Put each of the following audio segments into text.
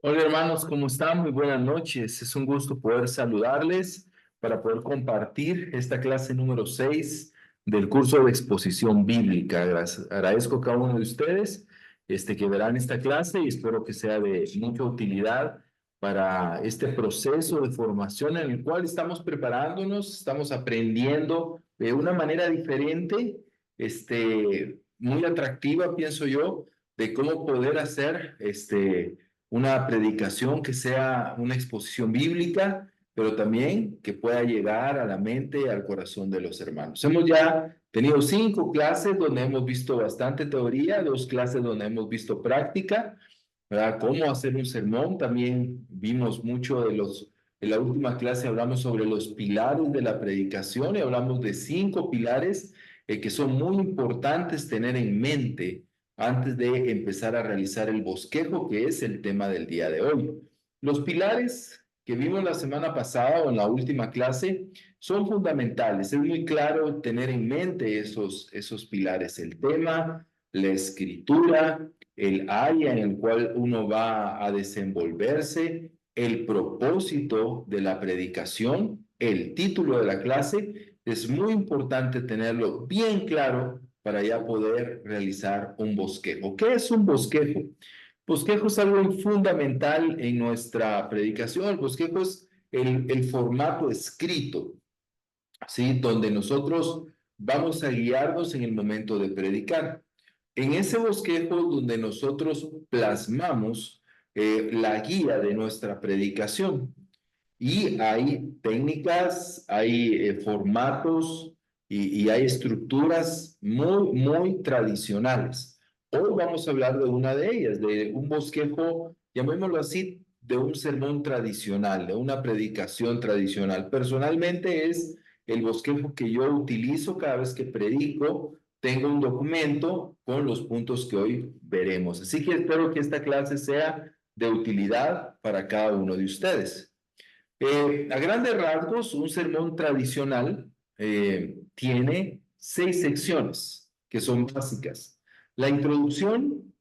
Hola hermanos, ¿cómo están? Muy buenas noches. Es un gusto poder saludarles para poder compartir esta clase número 6 del curso de exposición bíblica. Agradezco a cada uno de ustedes que verán esta clase y espero que sea de mucha utilidad para este proceso de formación en el cual estamos preparándonos, estamos aprendiendo de una manera diferente, muy atractiva, pienso yo, de cómo poder hacer una predicación que sea una exposición bíblica, pero también que pueda llegar a la mente y al corazón de los hermanos. Hemos ya tenido 5 clases donde hemos visto bastante teoría, 2 clases donde hemos visto práctica, ¿verdad? Cómo hacer un sermón. También vimos mucho en la última clase hablamos sobre los pilares de la predicación y hablamos de 5 pilares que son muy importantes tener en mente antes de empezar a realizar el bosquejo, que es el tema del día de hoy. Los pilares que vimos la semana pasada o en la última clase son fundamentales. Es muy claro tener en mente esos pilares, el tema, la escritura, el área en el cual uno va a desenvolverse, el propósito de la predicación, el título de la clase. Es muy importante tenerlo bien claro para ya poder realizar un bosquejo. ¿Qué es un bosquejo? Bosquejo es algo fundamental en nuestra predicación. El bosquejo es el formato escrito, ¿sí? Donde nosotros vamos a guiarnos en el momento de predicar. En ese bosquejo donde nosotros plasmamos la guía de nuestra predicación. Y hay técnicas, hay formatos y hay estructuras muy tradicionales. Hoy vamos a hablar de una de ellas, de un bosquejo, llamémoslo así, de un sermón tradicional, de una predicación tradicional. Personalmente es el bosquejo que yo utilizo cada vez que predico. Tengo un documento con los puntos que hoy veremos. Así que espero que esta clase sea de utilidad para cada uno de ustedes. A grandes rasgos, un sermón tradicional tiene 6 secciones que son básicas. La introducción,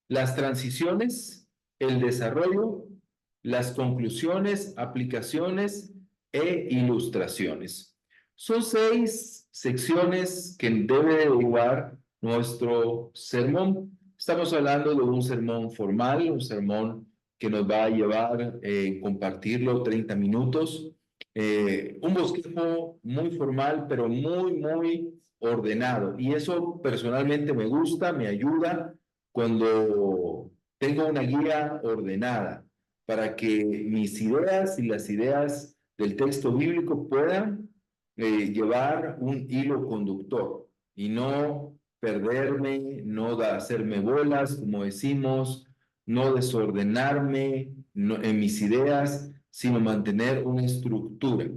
las transiciones, el desarrollo, las conclusiones, aplicaciones e ilustraciones. Son 6 secciones que debe derivar nuestro sermón. Estamos hablando de un sermón formal, un sermón que nos va a llevar compartirlo 30 minutos. Un bosquejo muy formal, pero muy ordenado. Y eso personalmente me gusta, me ayuda cuando tengo una guía ordenada para que mis ideas y las ideas del texto bíblico puedan llevar un hilo conductor y no perderme, no hacerme bolas, como decimos, no desordenarme en mis ideas, sino mantener una estructura.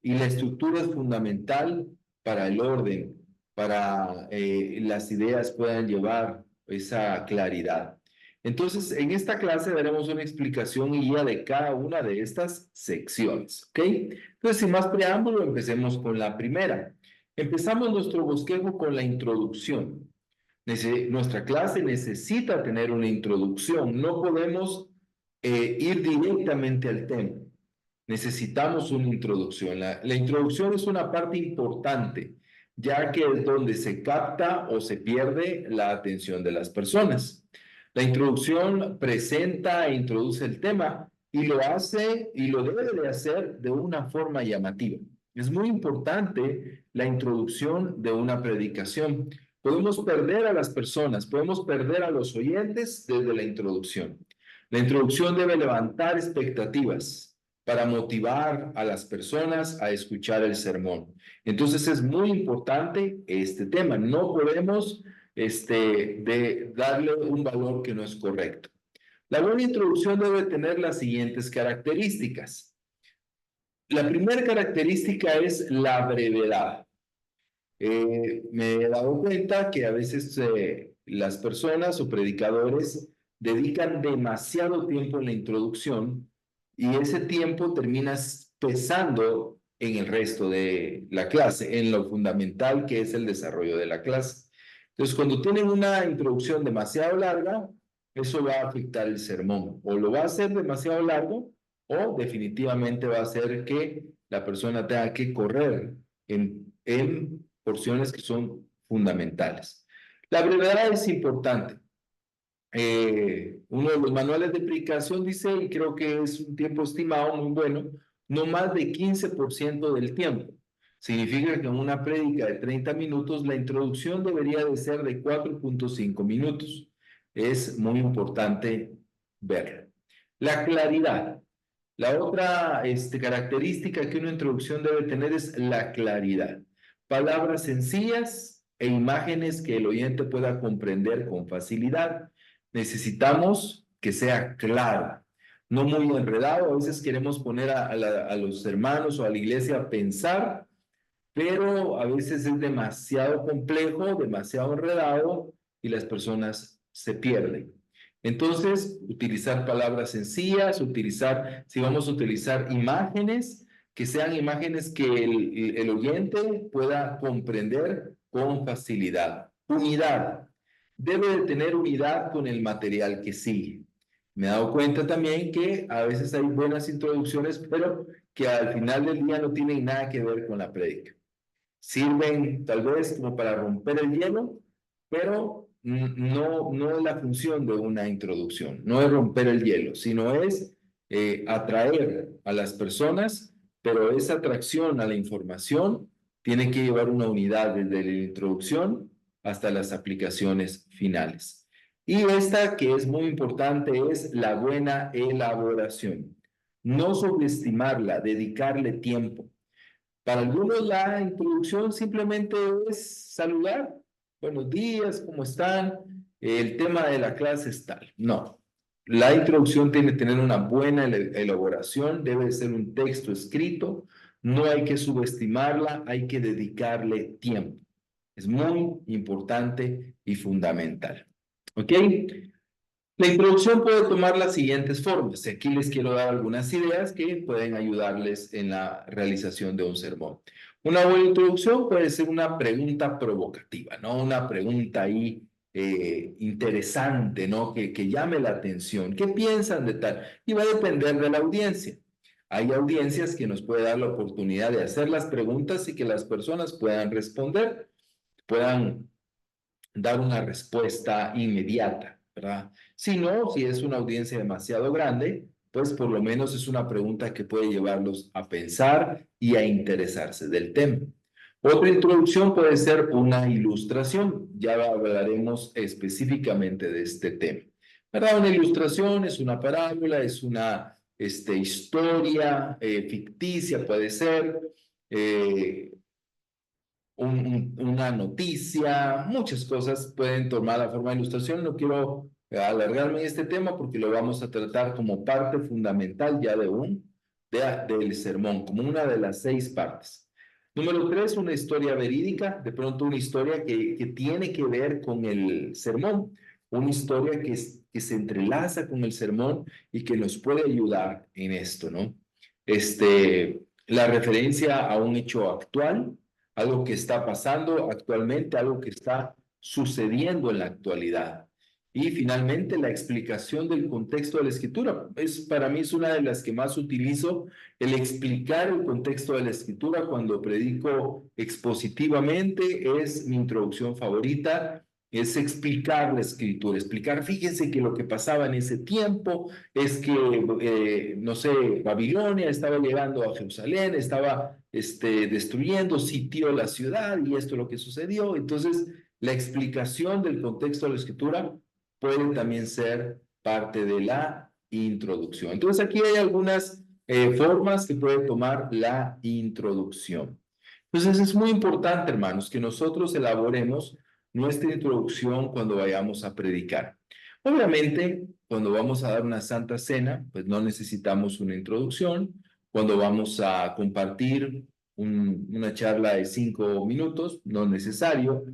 Y la estructura es fundamental para el orden, para las ideas puedan llevar esa claridad. Entonces, en esta clase daremos una explicación y guía de cada una de estas secciones, ¿ok? Entonces, sin más preámbulo, empecemos con la primera. Empezamos nuestro bosquejo con la introducción. Nuestra clase necesita tener una introducción. No podemos ir directamente al tema. Necesitamos una introducción. La introducción es una parte importante, ya que es donde se capta o se pierde la atención de las personas. La introducción presenta e introduce el tema y lo hace y lo debe de hacer de una forma llamativa. Es muy importante la introducción de una predicación. Podemos perder a las personas, podemos perder a los oyentes desde la introducción. La introducción debe levantar expectativas para motivar a las personas a escuchar el sermón. Entonces es muy importante este tema. No podemos darle un valor que no es correcto. La buena introducción debe tener las siguientes características. La primera característica es la brevedad. Me he dado cuenta que a veces las personas o predicadores dedican demasiado tiempo en la introducción y ese tiempo termina pesando en el resto de la clase, en lo fundamental que es el desarrollo de la clase. Entonces, cuando tienen una introducción demasiado larga, eso va a afectar el sermón. O lo va a hacer demasiado largo o definitivamente va a hacer que la persona tenga que correr en porciones que son fundamentales. La brevedad es importante. Uno de los manuales de predicación dice, y creo que es un tiempo estimado muy bueno, no más de 15% del tiempo. Significa que en una prédica de 30 minutos, la introducción debería de ser de 4,5 minutos. Es muy importante verlo. La claridad. La otra característica que una introducción debe tener es la claridad. Palabras sencillas e imágenes que el oyente pueda comprender con facilidad. Necesitamos que sea claro, no muy enredado. A veces queremos poner a los hermanos o a la iglesia a pensar, pero a veces es demasiado complejo, demasiado enredado y las personas se pierden. Entonces, utilizar palabras sencillas, si vamos a utilizar imágenes, que sean imágenes que el oyente pueda comprender con facilidad. Unidad. Debe de tener unidad con el material que sigue. Me he dado cuenta también que a veces hay buenas introducciones, pero que al final del día no tienen nada que ver con la prédica. Sirven tal vez como para romper el hielo, pero no es la función de una introducción, no es romper el hielo, sino es atraer a las personas, pero esa atracción a la información tiene que llevar una unidad desde la introducción hasta las aplicaciones finales. Y esta que es muy importante es la buena elaboración. No subestimarla, dedicarle tiempo. Para algunos la introducción simplemente es saludar. Buenos días, ¿cómo están? El tema de la clase es tal. No. La introducción tiene que tener una buena elaboración, debe ser un texto escrito, no hay que subestimarla, hay que dedicarle tiempo. Es muy importante y fundamental. ¿Ok? La introducción puede tomar las siguientes formas. Aquí les quiero dar algunas ideas que pueden ayudarles en la realización de un sermón. Una buena introducción puede ser una pregunta provocativa, ¿no? Una pregunta ahí interesante, ¿no? Que llame la atención. ¿Qué piensan de tal? Y va a depender de la audiencia. Hay audiencias que nos puede dar la oportunidad de hacer las preguntas y que las personas puedan responder, puedan dar una respuesta inmediata, ¿verdad? Si no, si es una audiencia demasiado grande, pues por lo menos es una pregunta que puede llevarlos a pensar y a interesarse del tema. Otra introducción puede ser una ilustración. Ya hablaremos específicamente de este tema. ¿Verdad? Una ilustración es una parábola, es una historia ficticia, puede ser. Eh, una noticia, muchas cosas pueden tomar la forma de ilustración. No quiero alargarme en este tema porque lo vamos a tratar como parte fundamental ya del sermón, como una de las 6 partes. Número 3, una historia verídica, de pronto una historia que tiene que ver con el sermón, una historia que se entrelaza con el sermón y que nos puede ayudar en esto, ¿no? La referencia a un hecho actual, algo que está pasando actualmente, algo que está sucediendo en la actualidad. Y finalmente la explicación del contexto de la escritura. Para mí es una de las que más utilizo, el explicar el contexto de la escritura cuando predico expositivamente. Es mi introducción favorita, es explicar la escritura, explicar, fíjense que lo que pasaba en ese tiempo es que, no sé, Babilonia estaba llegando a Jerusalén, estaba destruyendo, sitió la ciudad y esto es lo que sucedió. Entonces, la explicación del contexto de la escritura puede también ser parte de la introducción. Entonces, aquí hay algunas formas que puede tomar la introducción. Entonces, es muy importante, hermanos, que nosotros elaboremos nuestra introducción cuando vayamos a predicar. Obviamente, cuando vamos a dar una santa cena, pues no necesitamos una introducción. Cuando vamos a compartir una charla de 5 minutos, no es necesario,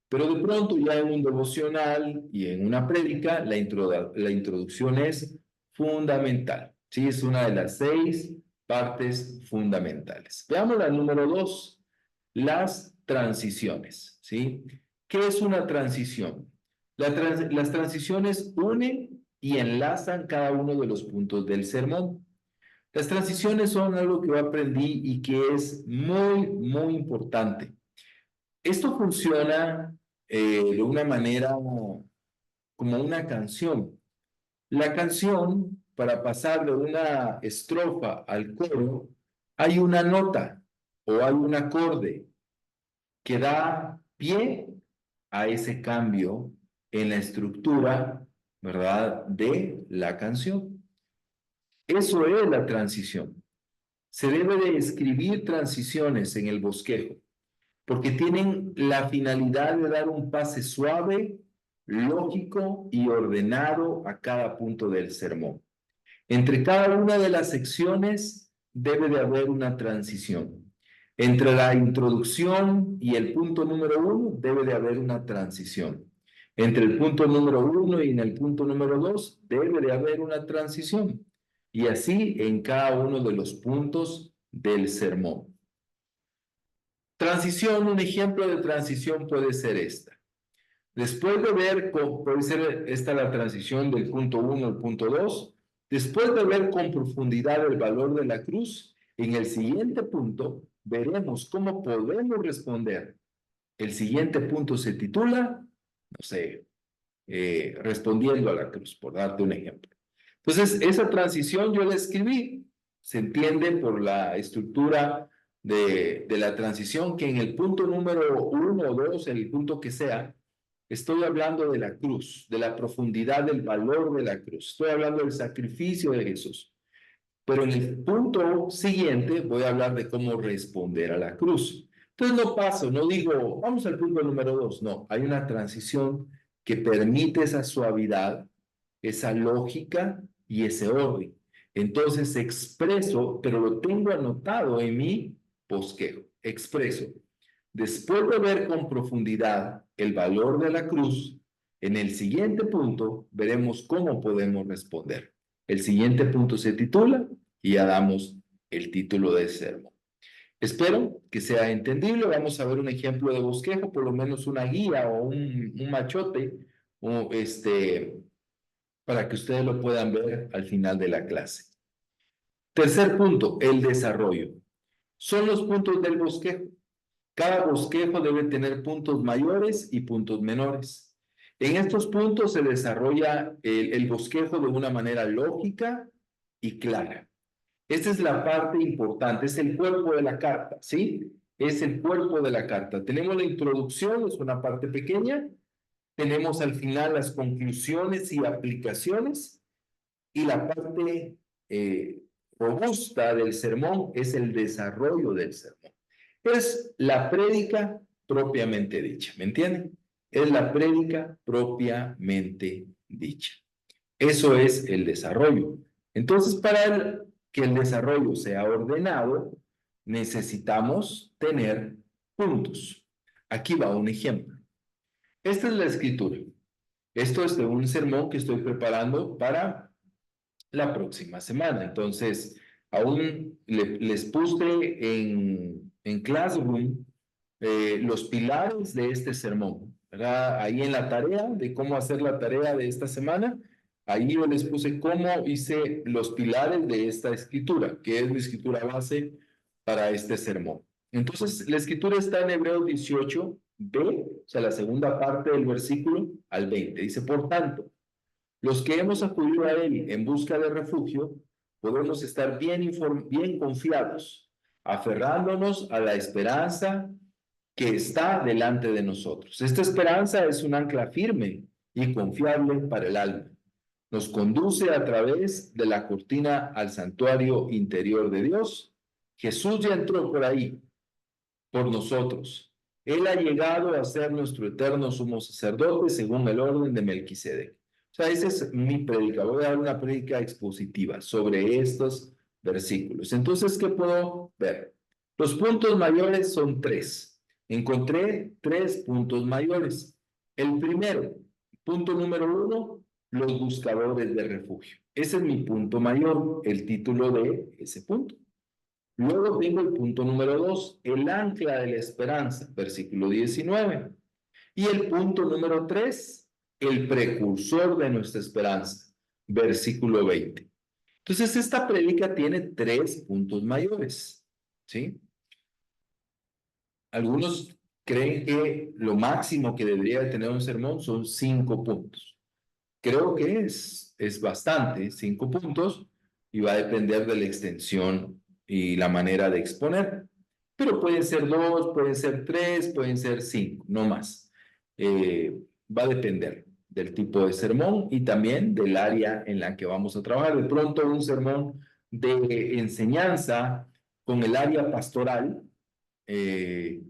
pero de pronto ya en un devocional y en una prédica, la introducción es fundamental. Sí, es una de las 6 partes fundamentales. Veamos la número 2, las transiciones. ¿Sí? ¿Qué es una transición? Las transiciones unen y enlazan cada uno de los puntos del sermón. Las transiciones son algo que yo aprendí y que es muy, muy importante. Esto funciona de una manera como una canción. La canción, para pasar de una estrofa al coro, hay una nota o hay un acorde que da pie a ese cambio en la estructura, ¿verdad?, de la canción. Eso es la transición. Se debe de escribir transiciones en el bosquejo, porque tienen la finalidad de dar un pase suave, lógico y ordenado a cada punto del sermón. Entre cada una de las secciones debe de haber una transición. Entre la introducción y el punto número 1 debe de haber una transición. Entre el punto número 1 y en el punto número 2 debe de haber una transición. Y así en cada uno de los puntos del sermón. Transición, un ejemplo de transición puede ser esta. Después de ver, puede ser esta la transición del punto 1 al punto 2, después de ver con profundidad el valor de la cruz, en el siguiente punto veremos cómo podemos responder. El siguiente punto se titula, no sé, respondiendo a la cruz, por darte un ejemplo. Entonces, esa transición yo la escribí, se entiende por la estructura de la transición que en el punto número 1 o 2, en el punto que sea, estoy hablando de la cruz, de la profundidad del valor de la cruz. Estoy hablando del sacrificio de Jesús. Pero en el punto siguiente voy a hablar de cómo responder a la cruz. Entonces no paso, no digo, vamos al punto número 2. No, hay una transición que permite esa suavidad, esa lógica y ese orden. Entonces expreso, pero lo tengo anotado en mi bosquejo. Expreso. Después de ver con profundidad el valor de la cruz, en el siguiente punto veremos cómo podemos responder. El siguiente punto se titula y ya damos el título del sermón. Espero que sea entendible. Vamos a ver un ejemplo de bosquejo, por lo menos una guía o un machote, o para que ustedes lo puedan ver al final de la clase. Tercer punto, el desarrollo. Son los puntos del bosquejo. Cada bosquejo debe tener puntos mayores y puntos menores. En estos puntos se desarrolla el bosquejo de una manera lógica y clara. Esta es la parte importante, es el cuerpo de la carta, ¿sí? Es el cuerpo de la carta. Tenemos la introducción, es una parte pequeña. Tenemos al final las conclusiones y aplicaciones. Y la parte robusta del sermón es el desarrollo del sermón. Es la prédica propiamente dicha, ¿me entienden? Es la prédica propiamente dicha. Eso es el desarrollo. Entonces, para que el desarrollo sea ordenado, necesitamos tener puntos. Aquí va un ejemplo. Esta es la escritura. Esto es de un sermón que estoy preparando para la próxima semana. Entonces, aún les puse en Classroom los pilares de este sermón, ¿verdad? Ahí en la tarea de cómo hacer la tarea de esta semana, ahí yo les puse cómo hice los pilares de esta escritura, que es mi escritura base para este sermón. Entonces, la escritura está en Hebreos 18b, o sea, la segunda parte del versículo al 20. Dice, por tanto, los que hemos acudido a Él en busca de refugio, podemos estar bien confiados, aferrándonos a la esperanza que está delante de nosotros. Esta esperanza es un ancla firme y confiable para el alma. Nos conduce a través de la cortina al santuario interior de Dios. Jesús ya entró por ahí, por nosotros. Él ha llegado a ser nuestro eterno sumo sacerdote según el orden de Melquisedec. O sea, esa es mi prédica. Voy a dar una prédica expositiva sobre estos versículos. Entonces, ¿qué puedo ver? Los puntos mayores son 3. Encontré 3 puntos mayores. El primero, punto número 1, los buscadores de refugio. Ese es mi punto mayor, el título de ese punto. Luego tengo el punto número 2, el ancla de la esperanza, versículo 19. Y el punto número 3, el precursor de nuestra esperanza, versículo 20. Entonces, esta prédica tiene 3 puntos mayores, ¿sí? Algunos creen que lo máximo que debería de tener un sermón son 5 puntos. Creo que es bastante, 5 puntos, y va a depender de la extensión y la manera de exponer. Pero pueden ser 2, pueden ser 3, pueden ser 5, no más. Va a depender del tipo de sermón y también del área en la que vamos a trabajar. De pronto un sermón de enseñanza con el área pastoral, eh,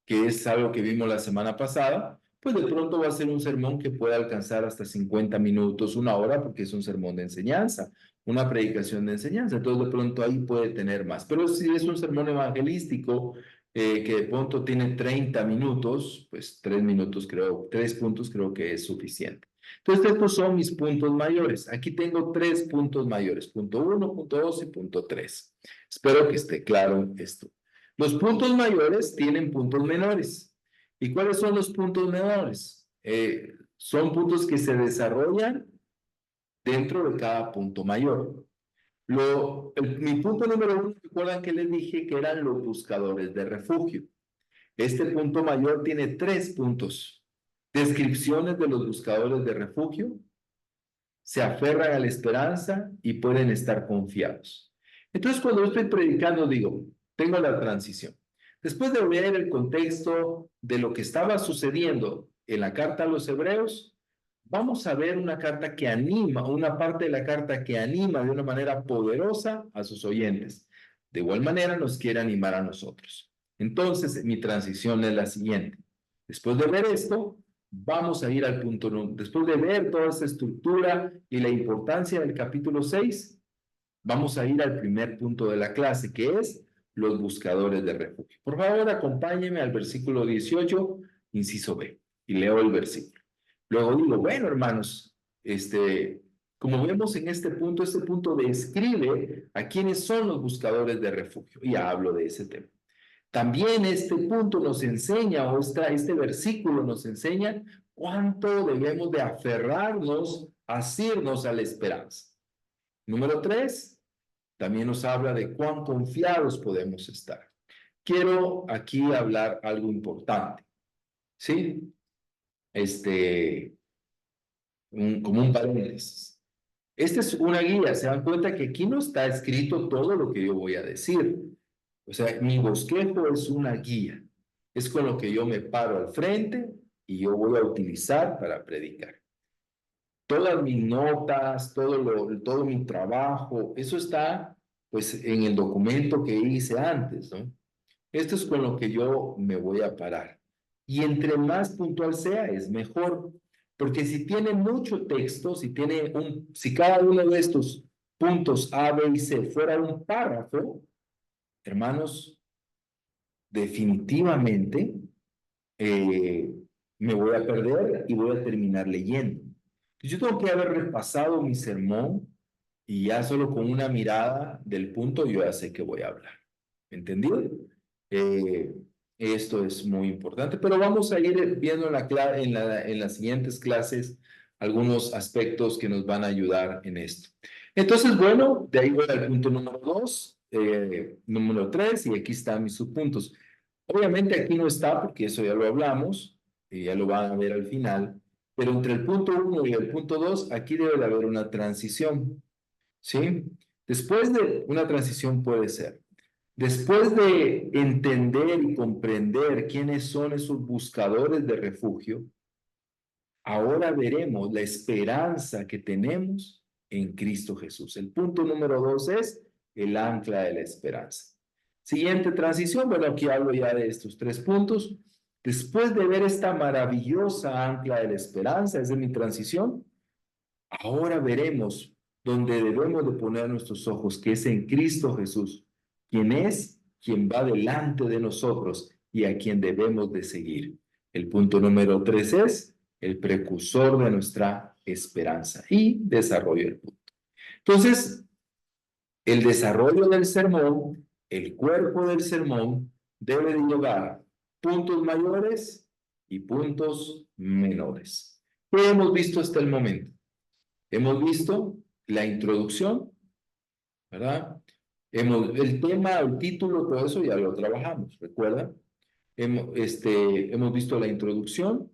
que es algo que vimos la semana pasada, pues de pronto va a ser un sermón que puede alcanzar hasta 50 minutos, 1 hora, porque es un sermón de enseñanza, una predicación de enseñanza. Entonces de pronto ahí puede tener más. Pero si es un sermón evangelístico, que de pronto tiene 30 minutos, pues 3 minutos creo, 3 puntos creo que es suficiente. Entonces estos son mis puntos mayores. Aquí tengo 3 puntos mayores, punto 1, punto 2 y punto 3. Espero que esté claro esto. Los puntos mayores tienen puntos menores. ¿Y cuáles son los puntos menores? Son puntos que se desarrollan dentro de cada punto mayor. Mi punto número 1, recuerdan que les dije que eran los buscadores de refugio. Este punto mayor tiene 3 puntos. Descripciones de los buscadores de refugio, se aferran a la esperanza y pueden estar confiados. Entonces, cuando yo estoy predicando, digo, tengo la transición. Después de ver el contexto de lo que estaba sucediendo en la carta a los hebreos, vamos a ver una carta que anima, una parte de la carta que anima de una manera poderosa a sus oyentes. De igual manera nos quiere animar a nosotros. Entonces, mi transición es la siguiente. Después de ver esto, vamos a ir al punto 1. Después de ver toda esa estructura y la importancia del capítulo 6, vamos a ir al primer punto de la clase, que es los buscadores de refugio. Por favor, acompáñenme al versículo 18, inciso B, y leo el versículo. Luego digo, bueno, hermanos, como vemos en este punto describe a quiénes son los buscadores de refugio, y hablo de ese tema. También este punto nos enseña, este versículo nos enseña cuánto debemos de aferrarnos, asirnos a la esperanza. Número 3, también nos habla de cuán confiados podemos estar. Quiero aquí hablar algo importante, ¿sí? Como un paréntesis. Esta es una guía, se dan cuenta que aquí no está escrito todo lo que yo voy a decir. O sea, mi bosquejo es una guía. Es con lo que yo me paro al frente y yo voy a utilizar para predicar. Todas mis notas, todo mi trabajo, eso está pues en el documento que hice antes, ¿no? Esto es con lo que yo me voy a parar. Y entre más puntual sea, es mejor. Porque si tiene mucho texto, si cada uno de estos puntos A, B y C fuera un párrafo, hermanos, definitivamente eh, me voy a perder y voy a terminar leyendo. Yo tengo que haber repasado mi sermón y ya solo con una mirada del punto yo ya sé que voy a hablar. ¿Entendido? Eh, Esto es muy importante, pero vamos a ir viendo en las siguientes clases algunos aspectos que nos van a ayudar en esto. Entonces, bueno, de ahí voy al punto número 2, número 3, y aquí están mis subpuntos. Obviamente aquí no está, porque eso ya lo hablamos, y ya lo van a ver al final, pero entre el punto 1 y el punto 2, aquí debe de haber una transición, ¿sí? Después de una transición puede ser. Después de entender y comprender quiénes son esos buscadores de refugio, ahora veremos la esperanza que tenemos en Cristo Jesús. El punto número 2 es el ancla de la esperanza. Siguiente transición, bueno, aquí hablo ya de estos 3 puntos. Después de ver esta maravillosa ancla de la esperanza, es de mi transición, ahora veremos donde debemos de poner nuestros ojos, que es en Cristo Jesús, quien va delante de nosotros y a quien debemos de seguir. El punto número 3 es el precursor de nuestra esperanza y desarrollo del punto. Entonces, el desarrollo del sermón, el cuerpo del sermón, debe de llevar puntos mayores y puntos menores. ¿Qué hemos visto hasta el momento? Hemos visto la introducción, ¿verdad? El tema, el título, todo eso ya lo trabajamos, ¿recuerda? Hemos visto la introducción,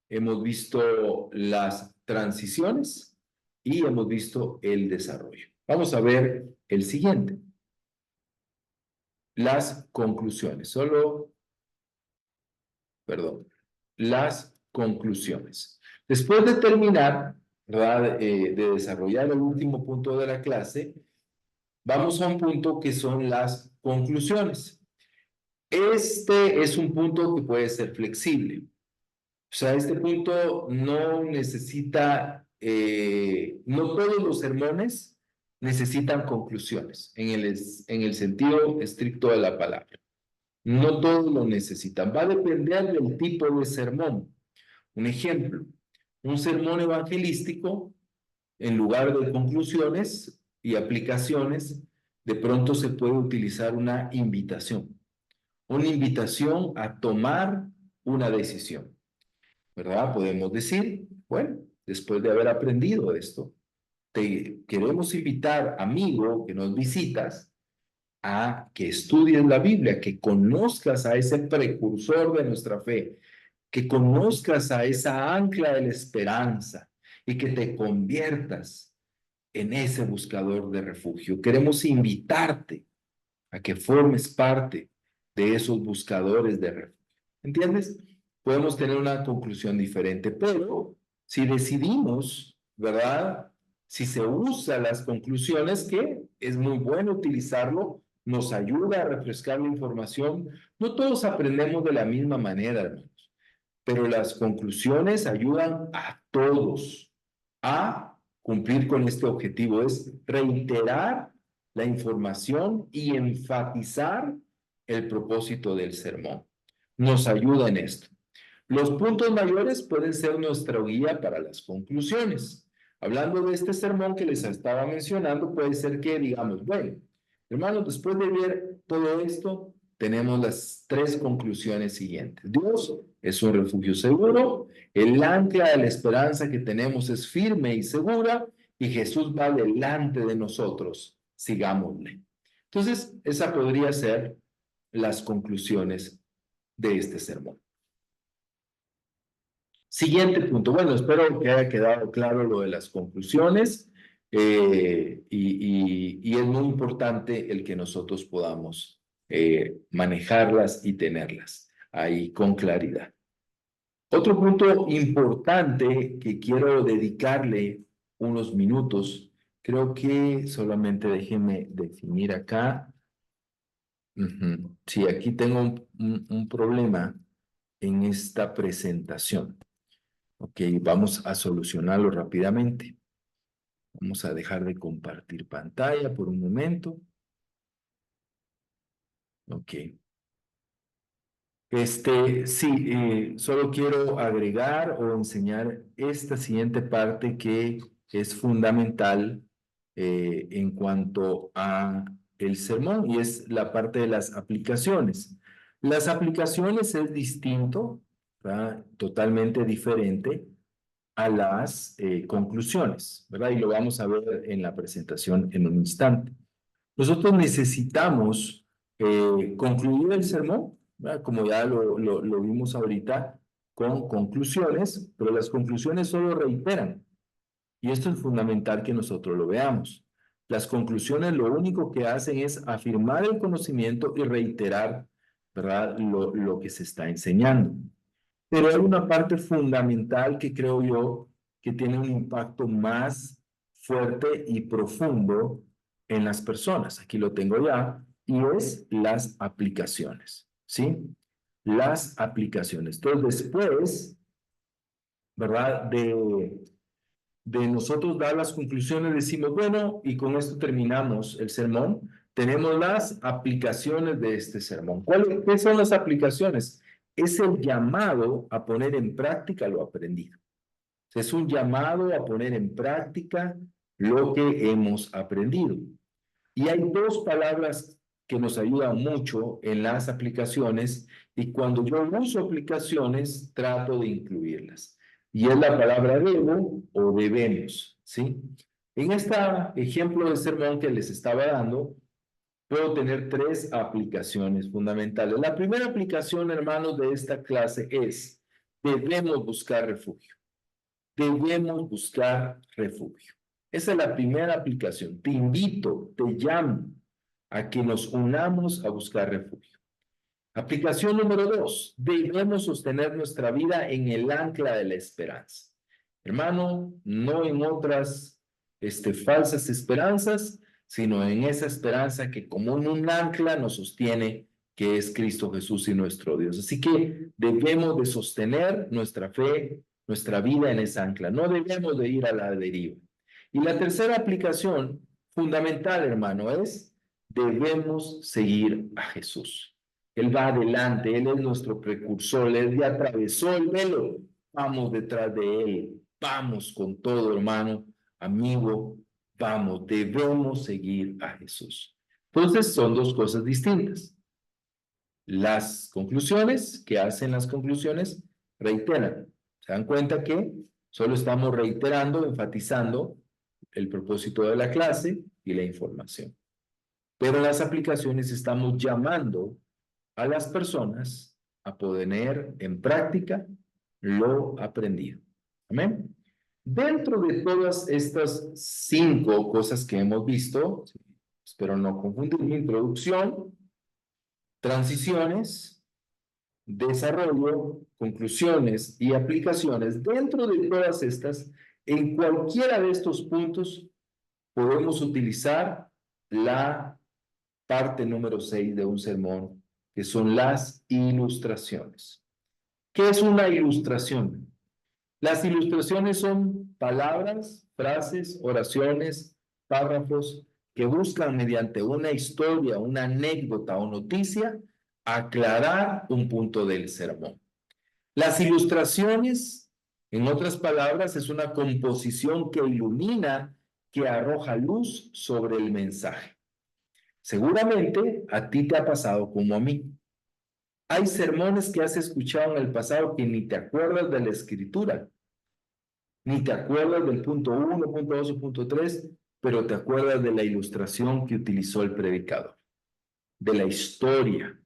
hemos visto las transiciones y hemos visto el desarrollo. Vamos a ver el siguiente, las conclusiones. Las conclusiones. Después de terminar, ¿verdad? De desarrollar el último punto de la clase, vamos a un punto que son las conclusiones. Este es un punto que puede ser flexible. O sea, este punto no necesita, no todos los sermones necesitan conclusiones en el sentido estricto de la palabra. No todos lo necesitan. Va a depender del tipo de sermón. Un ejemplo, un sermón evangelístico, en lugar de conclusiones y aplicaciones, de pronto se puede utilizar una invitación a tomar una decisión, ¿verdad? Podemos decir, bueno, después de haber aprendido esto, te queremos invitar, amigo, que nos visitas, a que estudies la Biblia, que conozcas a ese precursor de nuestra fe, que conozcas a esa ancla de la esperanza y que te conviertas en ese buscador de refugio. Queremos invitarte a que formes parte de esos buscadores de refugio. ¿Entiendes? Podemos tener una conclusión diferente, pero si decidimos, ¿verdad? Si se usa las conclusiones, que es muy bueno utilizarlo, nos ayuda a refrescar la información. No todos aprendemos de la misma manera, hermanos, pero las conclusiones ayudan a todos a cumplir con este objetivo, es reiterar la información y enfatizar el propósito del sermón. Nos ayuda en esto. Los puntos mayores pueden ser nuestra guía para las conclusiones. Hablando de este sermón que les estaba mencionando, puede ser que digamos, bueno, hermanos, después de ver todo esto, tenemos las tres conclusiones siguientes. Dios es un refugio seguro, el ancla de la esperanza que tenemos es firme y segura, y Jesús va delante de nosotros. Sigámosle. Entonces, esa podría ser las conclusiones de este sermón. Siguiente punto. Bueno, espero que haya quedado claro lo de las conclusiones y es muy importante el que nosotros podamos manejarlas y tenerlas ahí con claridad. Otro punto importante que quiero dedicarle unos minutos, creo que solamente déjenme definir acá. Sí, aquí tengo un problema en esta presentación. Ok, vamos a solucionarlo rápidamente. Vamos a dejar de compartir pantalla por un momento. Ok. Sí, solo quiero agregar o enseñar esta siguiente parte que es fundamental en cuanto a el sermón y es la parte de las aplicaciones. Las aplicaciones es distinto, ¿verdad? Totalmente diferente a las conclusiones, ¿verdad? Y lo vamos a ver en la presentación en un instante. Nosotros necesitamos concluir el sermón, ¿verdad? Como ya lo vimos ahorita, con conclusiones, pero las conclusiones solo reiteran. Y esto es fundamental que nosotros lo veamos. Las conclusiones lo único que hacen es afirmar el conocimiento y reiterar, ¿verdad? Lo que se está enseñando. Pero hay una parte fundamental que creo yo que tiene un impacto más fuerte y profundo en las personas. Aquí lo tengo ya, y es las aplicaciones, ¿sí? Las aplicaciones. Entonces, después, ¿verdad? De nosotros dar las conclusiones, decimos, bueno, y con esto terminamos el sermón. Tenemos las aplicaciones de este sermón. ¿Qué son las aplicaciones? Es el llamado a poner en práctica lo aprendido. Es un llamado a poner en práctica lo que hemos aprendido. Y hay dos palabras que nos ayudan mucho en las aplicaciones y cuando yo uso aplicaciones trato de incluirlas. y es la palabra debo o debemos, ¿sí? En este ejemplo de sermón que les estaba dando, puedo tener tres aplicaciones fundamentales. La primera aplicación, hermanos, de esta clase es, debemos buscar refugio. Debemos buscar refugio. Esa es la primera aplicación. Te invito, te llamo a que nos unamos a buscar refugio. Aplicación número 2, debemos sostener nuestra vida en el ancla de la esperanza. Hermano, no en otras falsas esperanzas, sino en esa esperanza que como un ancla nos sostiene, que es Cristo Jesús y nuestro Dios. Así que debemos de sostener nuestra fe, nuestra vida en esa ancla. No debemos de ir a la deriva. Y la tercera aplicación fundamental, hermano, es debemos seguir a Jesús. Él va adelante, Él es nuestro precursor, Él ya atravesó el velo. Vamos detrás de Él, vamos con todo, hermano, amigo, vamos, debemos seguir a Jesús. Entonces son dos cosas distintas. Las conclusiones, que hacen las conclusiones, reiteran. ¿Se dan cuenta que solo estamos reiterando, enfatizando el propósito de la clase y la información? Pero en las aplicaciones estamos llamando a las personas a poner en práctica lo aprendido. Amén. Dentro de todas estas 5 cosas que hemos visto, espero no confundir mi introducción, transiciones, desarrollo, conclusiones y aplicaciones, dentro de todas estas, en cualquiera de estos puntos podemos utilizar la parte número 6 de un sermón, que son las ilustraciones. ¿Qué es una ilustración? Las ilustraciones son palabras, frases, oraciones, párrafos que buscan mediante una historia, una anécdota o noticia aclarar un punto del sermón. Las ilustraciones, en otras palabras, es una composición que ilumina, que arroja luz sobre el mensaje. Seguramente a ti te ha pasado como a mí. Hay sermones que has escuchado en el pasado que ni te acuerdas de la escritura, ni te acuerdas del punto 1, punto 2 o punto 3, pero te acuerdas de la ilustración que utilizó el predicador, de la historia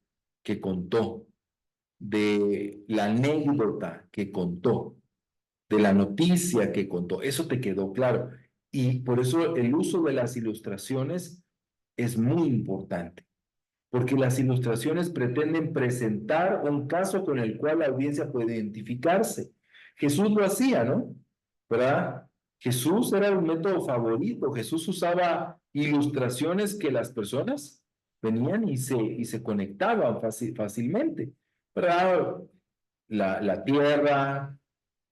que contó, de la anécdota que contó, de la noticia que contó. Eso te quedó claro. Y por eso el uso de las ilustraciones es muy importante, porque las ilustraciones pretenden presentar un caso con el cual la audiencia puede identificarse. Jesús lo hacía, ¿no? ¿Verdad? Jesús era un método favorito. Jesús usaba ilustraciones que las personas venían y se conectaban fácilmente. ¿Verdad? La tierra,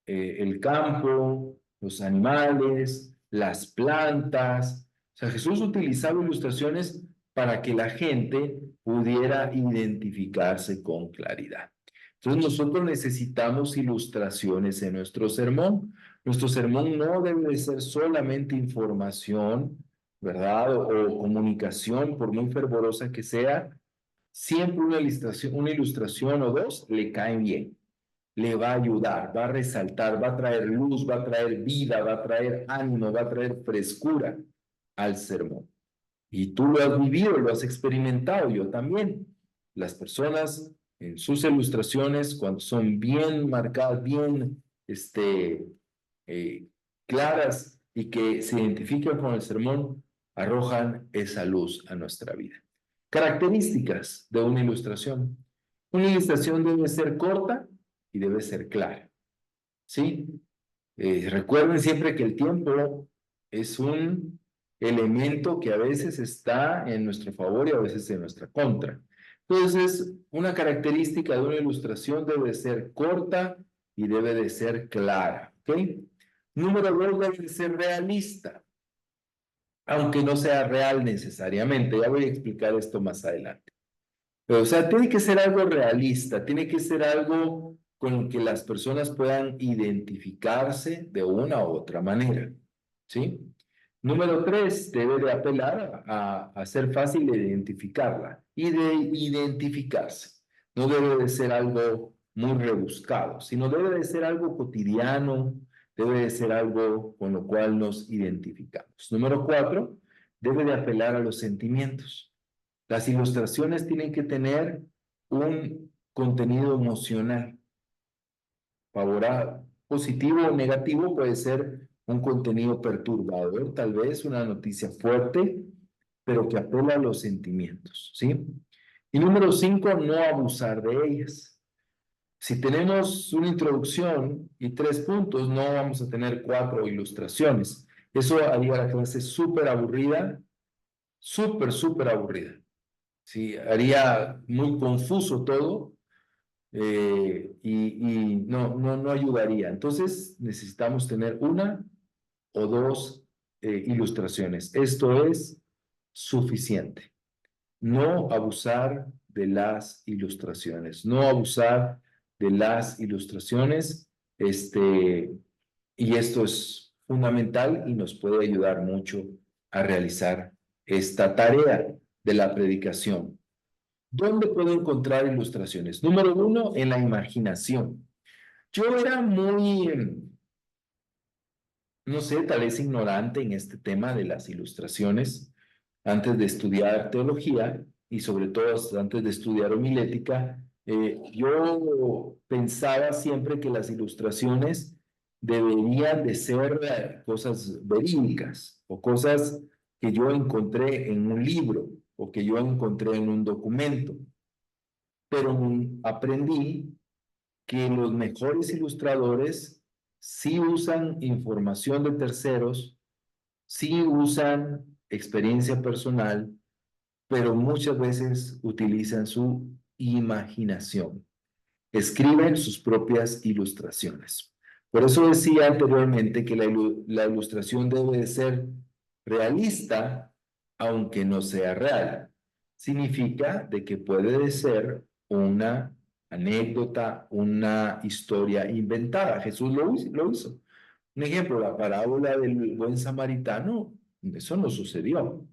el campo, los animales, las plantas. O sea, Jesús utilizaba ilustraciones para que la gente pudiera identificarse con claridad. Entonces nosotros necesitamos ilustraciones en nuestro sermón. Nuestro sermón no debe de ser solamente información, ¿verdad? O comunicación, por muy fervorosa que sea. Siempre una ilustración o dos le caen bien, le va a ayudar, va a resaltar, va a traer luz, va a traer vida, va a traer ánimo, va a traer frescura al sermón. Y tú lo has vivido, lo has experimentado, yo también. Las personas en sus ilustraciones, cuando son bien marcadas, bien eh, claras y que se identifican con el sermón, arrojan esa luz a nuestra vida. Características de una ilustración. Una ilustración debe ser corta y debe ser clara. ¿Sí? Recuerden siempre que el tiempo es un elemento que a veces está en nuestro favor y a veces en nuestra contra. Entonces, una característica de una ilustración debe ser corta y debe de ser clara. ¿Ok? Número 2, debe de ser realista, aunque no sea real necesariamente. Ya voy a explicar esto más adelante. Pero, o sea, tiene que ser algo realista, tiene que ser algo con que las personas puedan identificarse de una u otra manera, ¿sí? Número 3, debe de apelar a ser fácil de identificarla y de identificarse. No debe de ser algo muy rebuscado, sino debe de ser algo cotidiano, debe de ser algo con lo cual nos identificamos. Número 4, debe de apelar a los sentimientos. Las ilustraciones tienen que tener un contenido emocional, favorable, positivo o negativo, puede ser un contenido perturbador, tal vez una noticia fuerte, pero que apela a los sentimientos, ¿sí? Y número 5, no abusar de ellas. Si tenemos una introducción y 3 puntos, no vamos a tener 4 ilustraciones. Eso haría la clase súper aburrida, súper aburrida. Sí, haría muy confuso todo y no ayudaría. Entonces necesitamos tener una o dos ilustraciones. Esto es suficiente. No abusar de las ilustraciones, no abusar de las ilustraciones, y esto es fundamental y nos puede ayudar mucho a realizar esta tarea de la predicación. ¿Dónde puedo encontrar ilustraciones? Número 1, en la imaginación. Yo era muy, no sé, tal vez ignorante en este tema de las ilustraciones antes de estudiar teología y sobre todo antes de estudiar homilética. Yo pensaba siempre que las ilustraciones deberían de ser cosas verídicas o cosas que yo encontré en un libro o que yo encontré en un documento, pero aprendí que los mejores ilustradores sí usan información de terceros, sí usan experiencia personal, pero muchas veces utilizan su imaginación. Escriben sus propias ilustraciones. Por eso decía anteriormente que la ilustración debe de ser realista, aunque no sea real. Significa de que puede ser una anécdota, una historia inventada. Jesús lo hizo. Un ejemplo, la parábola del buen samaritano, eso no sucedió.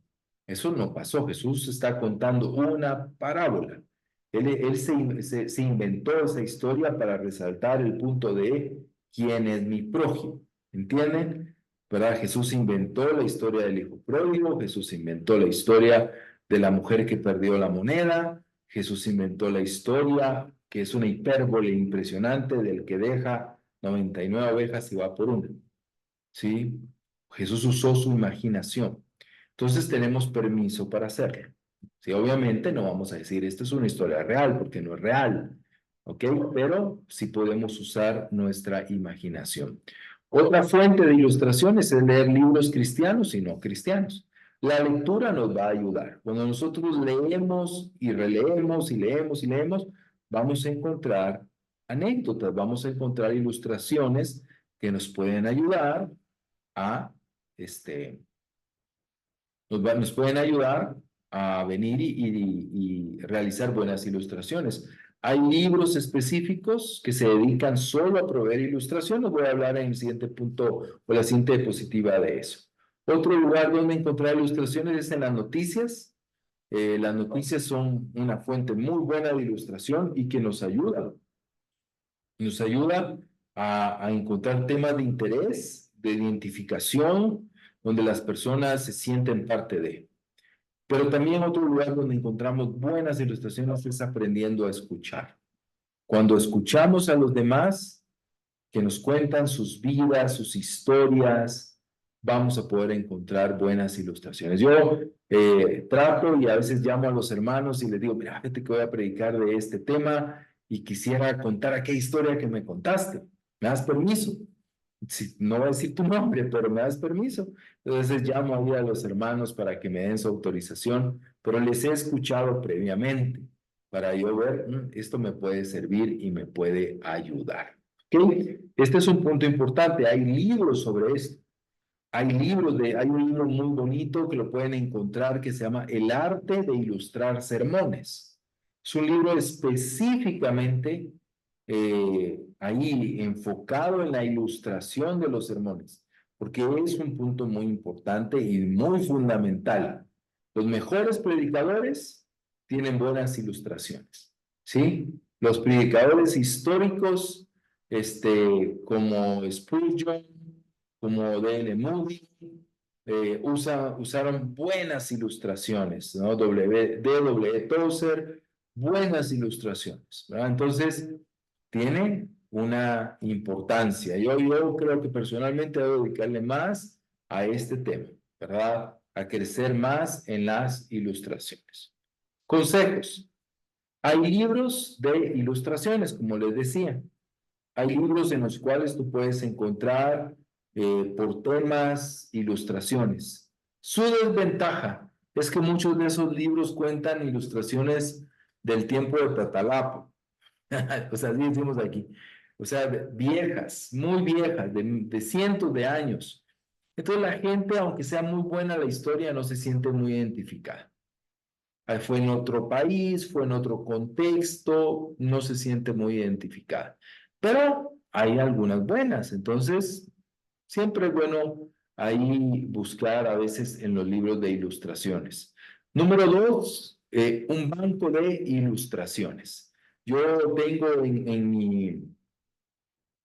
Eso no pasó. Jesús está contando una parábola. Él se inventó esa historia para resaltar el punto de quién es mi prójimo. ¿Entienden? ¿Verdad? Jesús inventó la historia del hijo pródigo, Jesús inventó la historia de la mujer que perdió la moneda, Jesús inventó la historia, que es una hipérbole impresionante, del que deja 99 ovejas y va por una. ¿Sí? Jesús usó su imaginación. Entonces tenemos permiso para hacerlo. Sí, obviamente no vamos a decir, esta es una historia real, porque no es real, ¿ok? Pero sí podemos usar nuestra imaginación. Otra fuente de ilustraciones es leer libros cristianos y no cristianos. La lectura nos va a ayudar. Cuando nosotros leemos y releemos y leemos y leemos, vamos a encontrar anécdotas, vamos a encontrar ilustraciones que nos pueden ayudar a nos pueden ayudar a venir y realizar buenas ilustraciones. Hay libros específicos que se dedican solo a proveer ilustraciones. Voy a hablar en el siguiente punto o la siguiente diapositiva de eso. Otro lugar donde encontrar ilustraciones es en las noticias. Las noticias son una fuente muy buena de ilustración y que nos ayuda. Nos ayuda a encontrar temas de interés, de identificación, donde las personas se sienten parte de. Pero también otro lugar donde encontramos buenas ilustraciones es aprendiendo a escuchar. Cuando escuchamos a los demás que nos cuentan sus vidas, sus historias, vamos a poder encontrar buenas ilustraciones. Yo trato y a veces llamo a los hermanos y les digo, mira, fíjate que voy a predicar de este tema y quisiera contar aquella historia que me contaste. ¿Me das permiso? No voy a decir tu nombre, pero me das permiso. Entonces llamo ahí a los hermanos para que me den su autorización, pero les he escuchado previamente para yo ver, esto me puede servir y me puede ayudar. ¿Ok? Este es un punto importante. Hay libros sobre esto. Hay un libro muy bonito que lo pueden encontrar que se llama El arte de ilustrar sermones. Es un libro específicamente ahí enfocado en la ilustración de los sermones, porque es un punto muy importante y muy fundamental. Los mejores predicadores tienen buenas ilustraciones, ¿sí? Los predicadores históricos, como Spurgeon, como D.L. Moody, usaron buenas ilustraciones, ¿no? D.W. Tozer, buenas ilustraciones, ¿verdad? Entonces, tiene una importancia. Yo creo que personalmente debo dedicarle más a este tema, ¿verdad? A crecer más en las ilustraciones. Consejos. Hay libros de ilustraciones, como les decía. Hay libros en los cuales tú puedes encontrar por temas, ilustraciones. Su desventaja es que muchos de esos libros cuentan ilustraciones del tiempo de Tatalapo. O sea, así decimos aquí. O sea, viejas, muy viejas, de cientos de años. Entonces la gente, aunque sea muy buena la historia, no se siente muy identificada. Fue en otro país, fue en otro contexto, no se siente muy identificada. Pero hay algunas buenas, entonces siempre es bueno ahí buscar a veces en los libros de ilustraciones. Número dos, un banco de ilustraciones. Yo tengo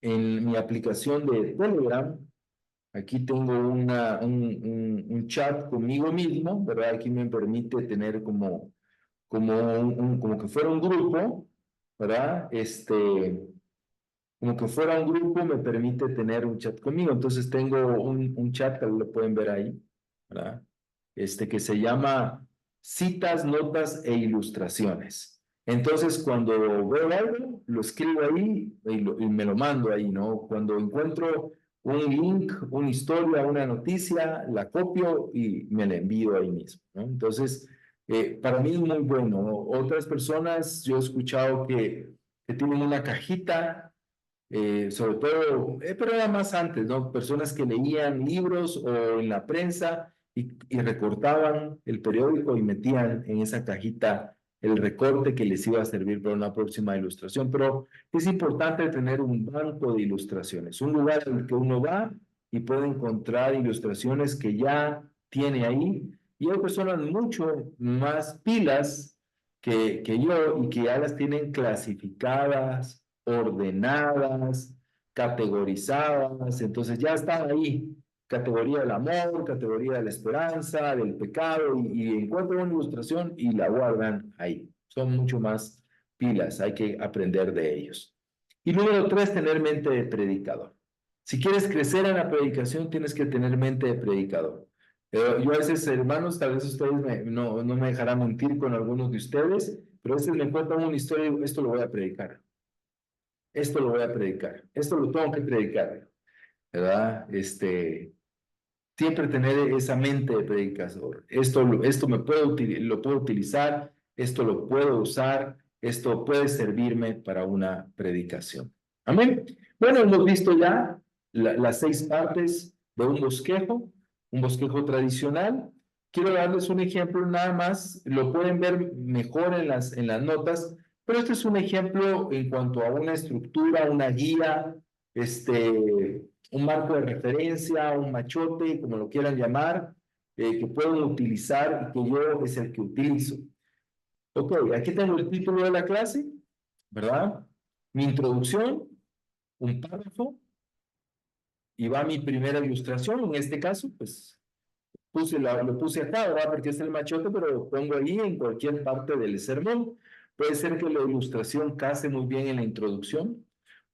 en mi aplicación de Telegram. Aquí tengo un chat conmigo mismo, ¿verdad? Aquí me permite tener como que fuera un grupo, ¿verdad? Como que fuera un grupo me permite tener un chat conmigo. Entonces tengo un chat que lo pueden ver ahí, ¿verdad? Que se llama Citas, Notas e Ilustraciones. Entonces, cuando veo algo, lo escribo ahí y me lo mando ahí, ¿no? Cuando encuentro un link, una historia, una noticia, la copio y me la envío ahí mismo, ¿no? Entonces, para mí es muy bueno. Otras personas, yo he escuchado que tienen una cajita, sobre todo, pero era más antes, ¿no? Personas que leían libros o en la prensa y recortaban el periódico y metían en esa cajita el recorte que les iba a servir para una próxima ilustración. Pero es importante tener un banco de ilustraciones, un lugar en el que uno va y puede encontrar ilustraciones que ya tiene ahí. Y hay personas mucho más pilas que yo y que ya las tienen clasificadas, ordenadas, categorizadas, entonces ya están ahí, categoría del amor, categoría de la esperanza, del pecado, y encuentran una ilustración y la guardan ahí. Son mucho más pilas, hay que aprender de ellos. Y número tres, tener mente de predicador. Si quieres crecer en la predicación, tienes que tener mente de predicador. Yo a veces, hermanos, tal vez ustedes no me dejarán mentir con algunos de ustedes, pero a veces me cuentan una historia y digo, esto lo voy a predicar, esto lo voy a predicar, esto lo tengo que predicar, ¿verdad? Siempre tener esa mente de predicador. Esto lo puedo utilizar, esto lo puedo usar, esto puede servirme para una predicación. Amén. Bueno, hemos visto ya las 6 partes de un bosquejo tradicional. Quiero darles un ejemplo nada más, lo pueden ver mejor en las notas, pero este es un ejemplo en cuanto a una estructura, una guía, un marco de referencia, un machote, como lo quieran llamar, que pueden utilizar y que yo es el que utilizo. Ok, aquí tengo el título de la clase, ¿verdad? Mi introducción, un párrafo, y va mi primera ilustración. En este caso, pues lo puse acá, ¿verdad? Porque es el machote, pero lo pongo ahí en cualquier parte del sermón. Puede ser que la ilustración case muy bien en la introducción.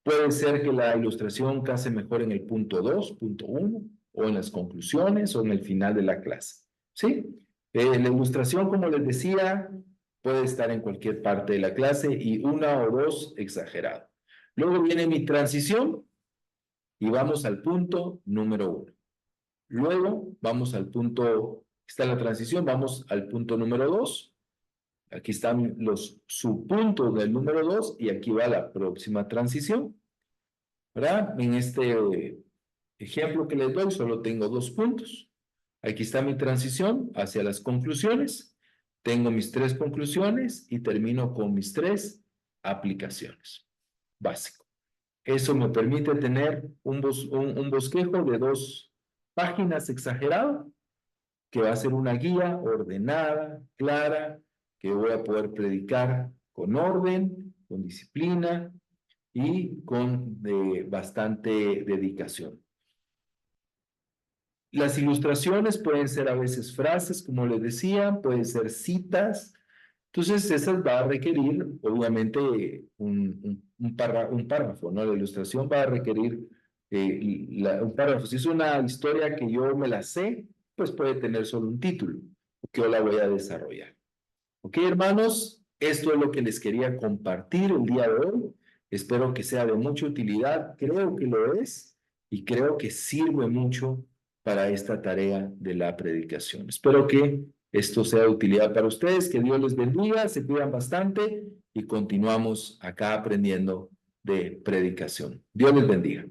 Puede ser que la ilustración case mejor en el punto 2, punto 1, o en las conclusiones, o en el final de la clase. ¿Sí? La ilustración, como les decía, puede estar en cualquier parte de la clase y una o dos exagerado. Luego viene mi transición y vamos al punto número 1. Luego vamos al punto, está la transición, vamos al punto número 2. Aquí están los subpuntos del número 2 y aquí va la próxima transición, ¿verdad? En este ejemplo que les doy solo tengo 2 puntos. Aquí está mi transición hacia las conclusiones. Tengo mis 3 conclusiones y termino con mis 3 aplicaciones. Básico. Eso me permite tener un bosquejo de 2 páginas exagerado, que va a ser una guía ordenada, clara, que voy a poder predicar con orden con disciplina y con bastante dedicación. Las ilustraciones pueden ser a veces frases, como les decía, pueden ser citas. Entonces, esas va a requerir, obviamente, un párrafo, ¿no? La ilustración va a requerir un párrafo. Si es una historia que yo me la sé, pues puede tener solo un título, que yo la voy a desarrollar. Ok, hermanos, esto es lo que les quería compartir el día de hoy. Espero que sea de mucha utilidad. Creo que lo es y creo que sirve mucho para esta tarea de la predicación. Espero que esto sea de utilidad para ustedes, que Dios les bendiga, se cuidan bastante y continuamos acá aprendiendo de predicación. Dios les bendiga.